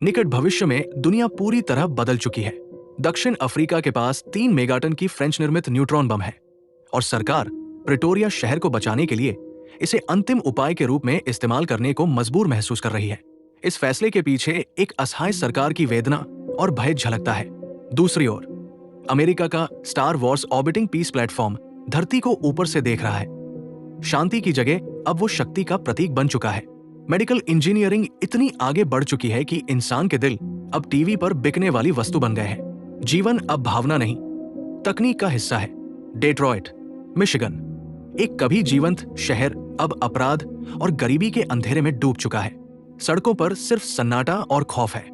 निकट भविष्य में दुनिया पूरी तरह बदल चुकी है। दक्षिण अफ्रीका के पास 3 मेगाटन की फ्रेंच निर्मित न्यूट्रॉन बम है और सरकार प्रिटोरिया शहर को बचाने के लिए इसे अंतिम उपाय के रूप में इस्तेमाल करने को मजबूर महसूस कर रही है। इस फैसले के पीछे एक असहाय सरकार की वेदना और भय झलकता है। दूसरी ओर अमेरिका का Star Wars orbiting peace platform धरती को ऊपर से देख रहा है। शांति की जगह अब वो शक्ति का प्रतीक बन चुका है। मेडिकल इंजीनियरिंग इतनी आगे बढ़ चुकी है कि इंसान के दिल अब टीवी पर बिकने वाली वस्तु बन गए हैं। जीवन अब भावना नहीं, तकनीक का हिस्सा है। डेट्रॉइट, मिशिगन, एक कभी जीवंत शहर अब अपराध और गरीबी के अंधेरे में डूब चुका है। सड़कों पर सिर्फ सन्नाटा और खौफ है।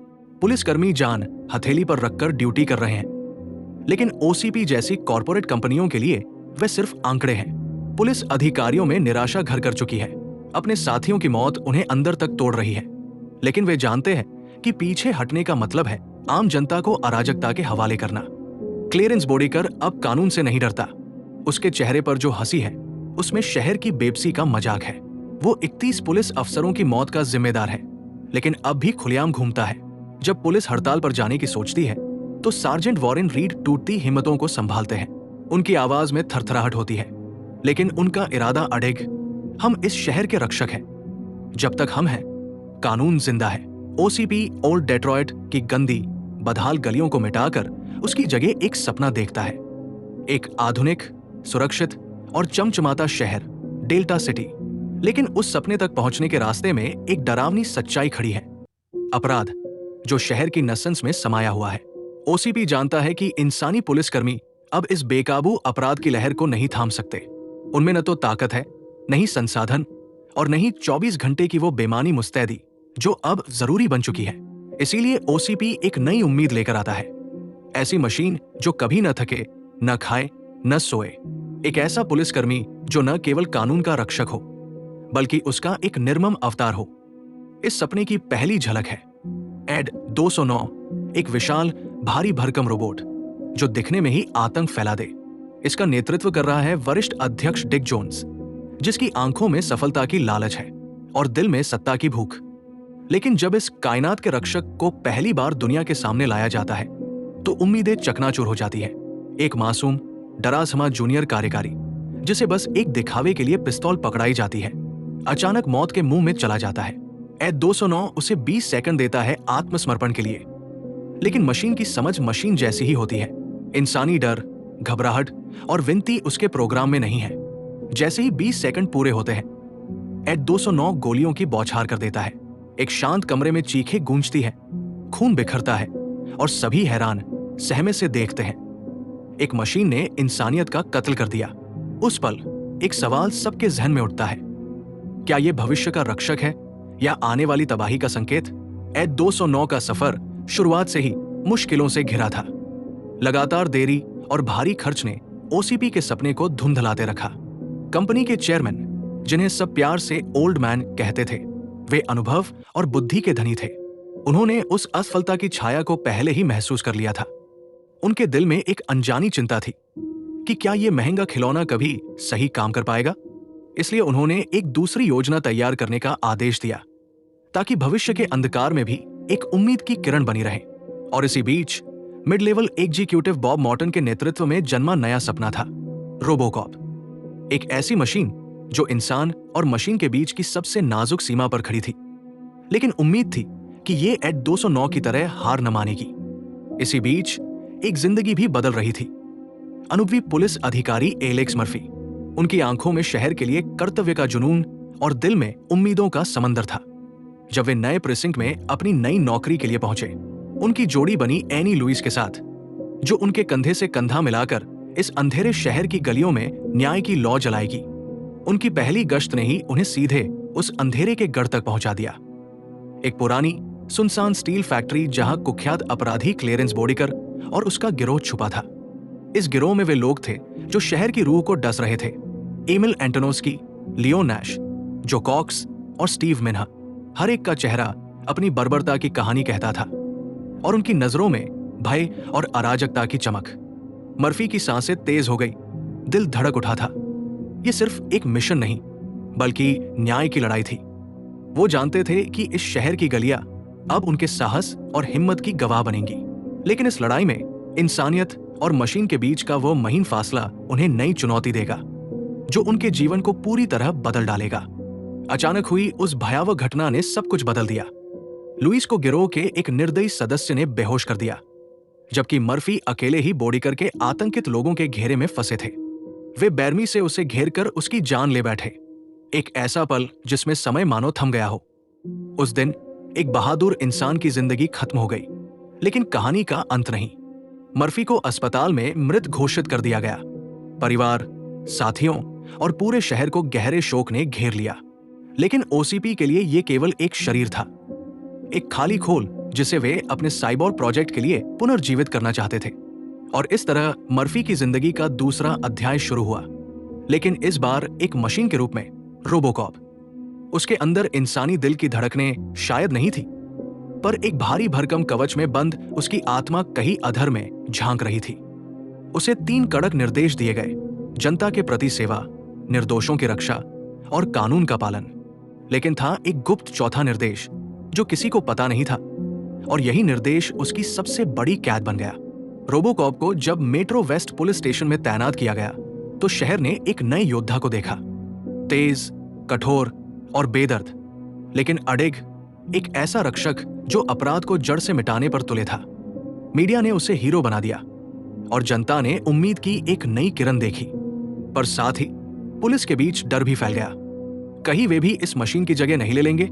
पुलिसकर्मी जान हथेली पर रखकर ड्यूटी कर रहे हैं, लेकिन ओसीपी जैसी कॉरपोरेट कंपनियों के लिए वे सिर्फ आंकड़े हैं। पुलिस अधिकारियों में निराशा घर कर चुकी है। अपने साथियों की मौत उन्हें अंदर तक तोड़ रही है, लेकिन वे जानते हैं कि पीछे हटने का मतलब है आम जनता को अराजकता के हवाले करना। क्लेरेंस बोडेकर अब कानून से नहीं डरता। उसके चेहरे पर जो हंसी है उसमें शहर की बेबसी का मजाक है। वो 31 पुलिस अफसरों की मौत का जिम्मेदार है, लेकिन अब भी खुलेआम घूमता है। जब पुलिस हड़ताल पर जाने की सोचती है तो सार्जेंट वॉरेन रीड टूटती हिम्मतों को संभालते हैं। उनकी आवाज में थरथराहट होती है, लेकिन उनका इरादा अड़िग। हम इस शहर के रक्षक हैं। जब तक हम हैं, कानून जिंदा है। ओसीपी ओल्ड डेट्रॉइट की गंदी बदहाल गलियों को मिटाकर उसकी जगह एक सपना देखता है। एक आधुनिक, सुरक्षित और चमचमाता शहर, डेल्टा सिटी। लेकिन उस सपने तक पहुंचने के रास्ते में एक डरावनी सच्चाई खड़ी है। अपराध, जो शहर की नसंस में समाया हुआ है। ओसीपी जानता है कि इंसानी पुलिसकर्मी अब इस बेकाबू अपराध की लहर को नहीं थाम सकते। उनमें न तो ताकत है, न ही संसाधन, और न ही 24 घंटे की वो बेमानी मुस्तैदी जो अब जरूरी बन चुकी है। इसीलिए ओसीपी एक नई उम्मीद लेकर आता है। ऐसी मशीन जो कभी न थके, न खाए, न सोए। एक ऐसा पुलिसकर्मी जो न केवल कानून का रक्षक हो, बल्कि उसका एक निर्मम अवतार हो। इस सपने की पहली झलक है एड 209, एक विशाल भारी भरकम रोबोट जो दिखने में ही आतंक फैला दे। इसका नेतृत्व कर रहा है वरिष्ठ अध्यक्ष डिक जोन्स, जिसकी आंखों में सफलता की लालच है और दिल में सत्ता की भूख। लेकिन जब इस कायनात के रक्षक को पहली बार दुनिया के सामने लाया जाता है तो उम्मीदें चकनाचूर हो जाती है। एक मासूम, डरासमा जूनियर कार्यकारी जिसे बस एक दिखावे के लिए पिस्तौल पकड़ाई जाती है, अचानक मौत के मुंह में चला जाता है। एड 209 उसे 20 सेकंड देता है आत्मसमर्पण के लिए, लेकिन मशीन की समझ मशीन जैसी ही होती है। इंसानी डर, घबराहट और विनती उसके प्रोग्राम में नहीं है। जैसे ही 20 सेकंड पूरे होते हैं, एड 209 गोलियों की बौछार कर देता है। एक शांत कमरे में चीखें गूंजती है, खून बिखरता है और सभी हैरान सहमे से देखते हैं। एक मशीन ने इंसानियत का कत्ल कर दिया। उस पल एक सवाल सबके जहन में उठता है, क्या यह भविष्य का रक्षक है या आने वाली तबाही का संकेत? एड 209 का सफर शुरुआत से ही मुश्किलों से घिरा था। लगातार देरी और भारी खर्च ने ओसीपी के सपने को धुंधलाते रखा। कंपनी के चेयरमैन, जिन्हें सब प्यार से ओल्ड मैन कहते थे, वे अनुभव और बुद्धि के धनी थे। उन्होंने उस असफलता की छाया को पहले ही महसूस कर लिया था। उनके दिल में एक अनजानी चिंता थी कि क्या यह महंगा खिलौना कभी सही काम कर पाएगा। इसलिए उन्होंने एक दूसरी योजना तैयार करने का आदेश दिया, ताकि भविष्य के अंधकार में भी एक उम्मीद की किरण बनी रहे। और इसी बीच mid level executive Bob Morton के नेतृत्व में जन्मा नया सपना था, रोबोकॉप। एक ऐसी मशीन जो इंसान और मशीन के बीच की सबसे नाजुक सीमा पर खड़ी थी, लेकिन उम्मीद थी कि ये एड 209 की तरह हार न मानेगी। इसी बीच एक जिंदगी भी बदल रही थी। अनुभवी पुलिस अधिकारी एलेक्स मर्फी, उनकी आंखों में शहर के लिए कर्तव्य का जुनून और दिल में उम्मीदों का समंदर था। जब वे नए प्रेसिंक्ट में अपनी नई नौकरी के लिए पहुंचे, उनकी जोड़ी बनी एनी लुइस के साथ, जो उनके कंधे से कंधा मिलाकर इस अंधेरे शहर की गलियों में न्याय की लौ जलाएगी। उनकी पहली गश्त ने ही उन्हें सीधे उस अंधेरे के गढ़ तक पहुंचा दिया। एक पुरानी सुनसान स्टील फैक्ट्री जहां कुख्यात अपराधी क्लेरेंस बोडेकर और उसका गिरोह छुपा था। इस गिरोह में वे लोग थे जो शहर की रूह को डस रहे थे। एमिल एंटोनोस्की, लियो नैश, जो कॉक्स और स्टीव मिन्हा, हर एक का चेहरा अपनी बर्बरता की कहानी कहता था और उनकी नजरों में भय और अराजकता की चमक। मर्फी की सांसें तेज हो गई, दिल धड़क उठा था। यह सिर्फ एक मिशन नहीं, बल्कि न्याय की लड़ाई थी। वो जानते थे कि इस शहर की गलियां अब उनके साहस और हिम्मत की गवाह बनेंगी। लेकिन इस लड़ाई में इंसानियत और मशीन के बीच का वो महीन फासला उन्हें नई चुनौती देगा, जो उनके जीवन को पूरी तरह बदल डालेगा। अचानक हुई उस भयावह घटना ने सब कुछ बदल दिया। लुइस को गिरोह के एक निर्दयी सदस्य ने बेहोश कर दिया, जबकि मर्फी अकेले ही बोडिकर के आतंकित लोगों के घेरे में फंसे थे। वे बेरमी से उसे घेरकर उसकी जान ले बैठे। एक ऐसा पल जिसमें समय मानो थम गया हो। उस दिन एक बहादुर इंसान की जिंदगी खत्म हो गई, लेकिन कहानी का अंत नहीं। मर्फी को अस्पताल में मृत घोषित कर दिया गया। परिवार, साथियों और पूरे शहर को गहरे शोक ने घेर लिया। लेकिन ओसीपी के लिए यह केवल एक शरीर था, एक खाली खोल जिसे वे अपने साइबोर्ग प्रोजेक्ट के लिए पुनर्जीवित करना चाहते थे। और इस तरह मर्फी की जिंदगी का दूसरा अध्याय शुरू हुआ, लेकिन इस बार एक मशीन के रूप में, रोबोकॉप। उसके अंदर इंसानी दिल की धड़कनें शायद नहीं थी, पर एक भारी भरकम कवच में बंद उसकी आत्मा कहीं अधर में झांक रही थी। उसे 3 कड़क निर्देश दिए गए: जनता के प्रति सेवा, निर्दोषों की रक्षा और कानून का पालन। लेकिन था एक गुप्त चौथा निर्देश जो किसी को पता नहीं था, और यही निर्देश उसकी सबसे बड़ी कैद बन गया। रोबोकॉप को जब मेट्रो वेस्ट पुलिस स्टेशन में तैनात किया गया तो शहर ने एक नए योद्धा को देखा। तेज, कठोर और बेदर्द, लेकिन अडिग, एक ऐसा रक्षक जो अपराध को जड़ से मिटाने पर तुले था। मीडिया ने उसे हीरो बना दिया और जनता ने उम्मीद की एक नई किरण देखी। पर साथ ही पुलिस के बीच डर भी फैल गया, कहीं वे भी इस मशीन की जगह नहीं ले लेंगे।